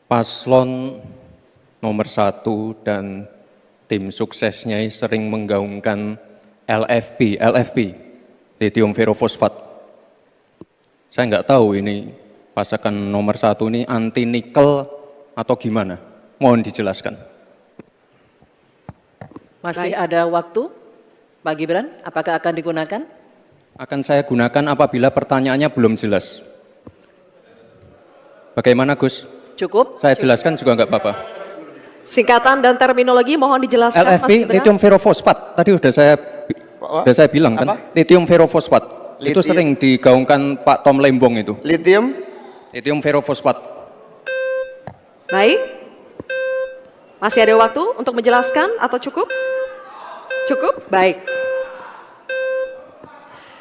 Paslon nomor 1 dan tim suksesnya sering menggaungkan LFP, lithium ferrofosfat. Saya nggak tahu ini pasangan nomor 1 ini anti nikel atau gimana? Mohon dijelaskan. Masih ada waktu, Pak Gibran, apakah akan digunakan? Akan saya gunakan apabila pertanyaannya belum jelas. Bagaimana Gus? Cukup? Saya jelaskan juga nggak apa-apa. Singkatan dan terminologi mohon dijelaskan. LFP, lithium ferrofosfat. Tadi sudah saya bilang kan, Apa? lithium ferrofosfat. Itu sering digaungkan Pak Tom Lembong itu. Lithium ferrofosfat. Baik. Masih ada waktu untuk menjelaskan atau cukup? Cukup? Baik.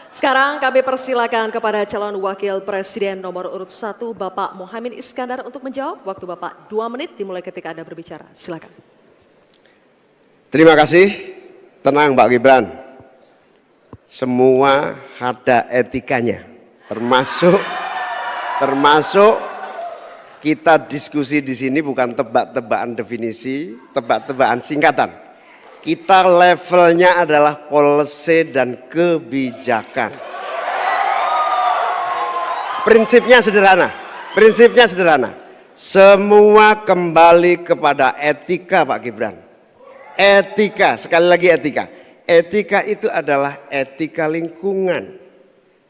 Sekarang kami persilakan kepada calon wakil presiden nomor urut 1 Bapak Muhaimin Iskandar untuk menjawab. Waktu Bapak 2 menit dimulai ketika Anda berbicara. Silakan. Terima kasih. Tenang Pak Gibran. Semua ada etikanya. Termasuk kita diskusi di sini bukan tebak-tebakan definisi, tebak-tebakan singkatan. Kita levelnya adalah policy dan kebijakan. Prinsipnya sederhana. Semua kembali kepada etika Pak Gibran. Etika, sekali lagi etika. Etika itu adalah etika lingkungan.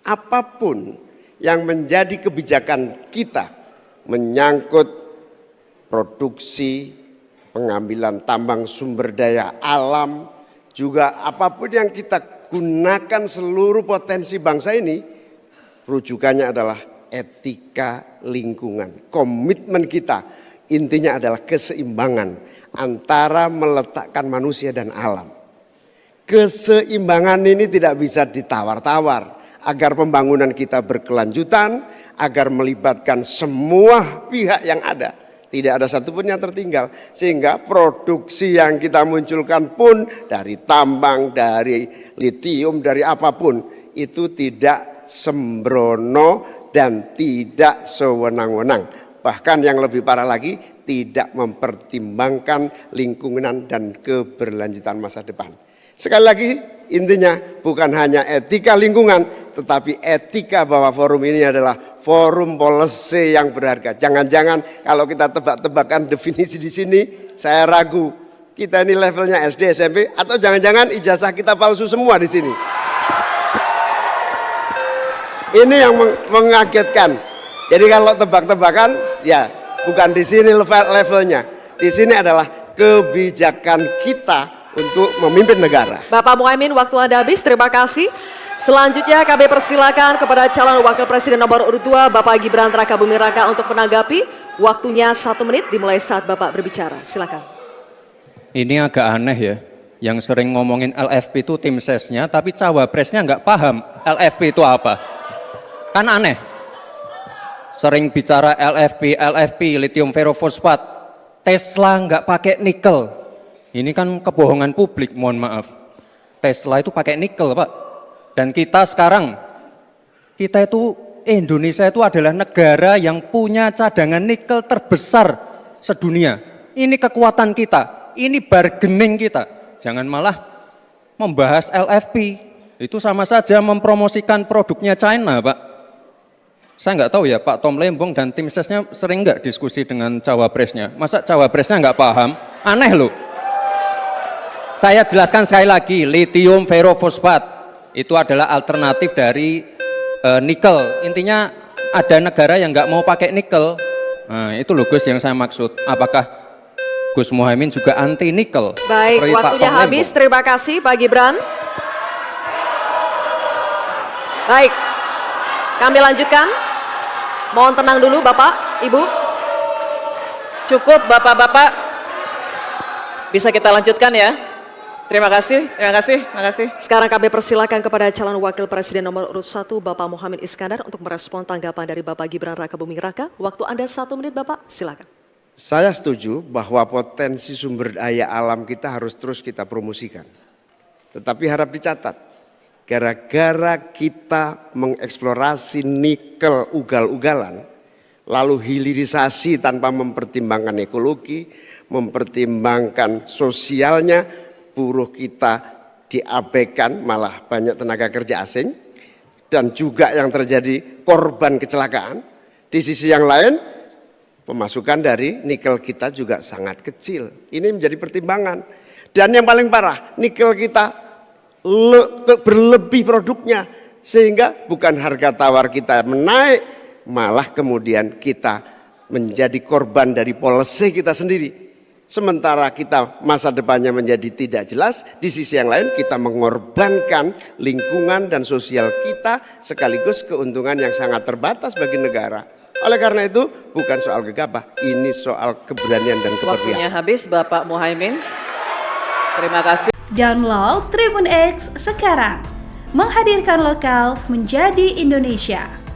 Apapun yang menjadi kebijakan kita menyangkut produksi, pengambilan tambang sumber daya alam, juga apapun yang kita gunakan seluruh potensi bangsa ini, rujukannya adalah etika lingkungan. Komitmen kita intinya adalah keseimbangan antara meletakkan manusia dan alam. Keseimbangan ini tidak bisa ditawar-tawar agar pembangunan kita berkelanjutan, agar melibatkan semua pihak yang ada. Tidak ada satupun yang tertinggal, sehingga produksi yang kita munculkan pun dari tambang, dari litium, dari apapun itu tidak sembrono dan tidak sewenang-wenang. Bahkan yang lebih parah lagi, tidak mempertimbangkan lingkungan dan keberlanjutan masa depan. Sekali lagi, intinya bukan hanya etika lingkungan, tetapi etika bahwa forum ini adalah forum policy yang berharga. Jangan-jangan kalau kita tebak-tebakan definisi di sini, saya ragu kita ini levelnya SD, SMP, atau jangan-jangan ijazah kita palsu semua di sini. Ini yang mengagetkan. Jadi kalau tebak-tebakan, ya bukan di sini levelnya. Di sini adalah kebijakan kita untuk memimpin negara. Bapak Muhaimin, waktu Anda habis. Terima kasih. Selanjutnya kami persilakan kepada calon wakil presiden nomor urut 2 Bapak Gibran Rakabuming Raka untuk menanggapi. Waktunya 1 menit dimulai saat Bapak berbicara. Silakan. Ini agak aneh ya, yang sering ngomongin LFP itu tim sesnya, tapi cawapresnya nggak paham LFP itu apa. Kan aneh. Sering bicara LFP, lithium ferrofosfat, Tesla nggak pakai nikel. Ini kan kebohongan publik, mohon maaf. Tesla itu pakai nikel, Pak. Dan kita sekarang, Indonesia itu adalah negara yang punya cadangan nikel terbesar sedunia. Ini kekuatan kita, ini bargaining kita. Jangan malah membahas LFP. Itu sama saja mempromosikan produknya China, Pak. Saya nggak tahu ya, Pak Tom Lembong dan tim sesnya sering nggak diskusi dengan cawapresnya. Masa cawapresnya nggak paham? Aneh loh. Saya jelaskan sekali lagi, lithium ferrofosfat itu adalah alternatif dari nikel. Intinya ada negara yang nggak mau pakai nikel. Nah, itu loh Gus yang saya maksud. Apakah Gus Muhaimin juga anti nikel? Baik, waktunya habis. Terima kasih Pak Gibran. Baik, kami lanjutkan. Mohon tenang dulu Bapak, Ibu. Cukup Bapak-Bapak. Bisa kita lanjutkan ya. Terima kasih. Sekarang kami persilakan kepada calon wakil presiden nomor urut 1 Bapak Muhaimin Iskandar untuk merespon tanggapan dari Bapak Gibran Rakabuming Raka. Waktu Anda 1 menit Bapak, silakan. Saya setuju bahwa potensi sumber daya alam kita harus terus kita promosikan. Tetapi harap dicatat, gara-gara kita mengeksplorasi nikel ugal-ugalan, lalu hilirisasi tanpa mempertimbangkan ekologi, mempertimbangkan sosialnya, buruh kita diabaikan, malah banyak tenaga kerja asing, dan juga yang terjadi korban kecelakaan. Di sisi yang lain, pemasukan dari nikel kita juga sangat kecil. Ini menjadi pertimbangan. Dan yang paling parah, nikel kita berlebih produknya, sehingga bukan harga tawar kita menaik, malah kemudian kita menjadi korban dari policy kita sendiri. Sementara kita masa depannya menjadi tidak jelas, di sisi yang lain kita mengorbankan lingkungan dan sosial kita, sekaligus keuntungan yang sangat terbatas bagi negara. Oleh karena itu bukan soal gegabah, ini soal keberanian dan keberpihakan. Waktunya habis, Bapak Muhaimin. Terima kasih. Download Tribun X sekarang, menghadirkan lokal menjadi Indonesia.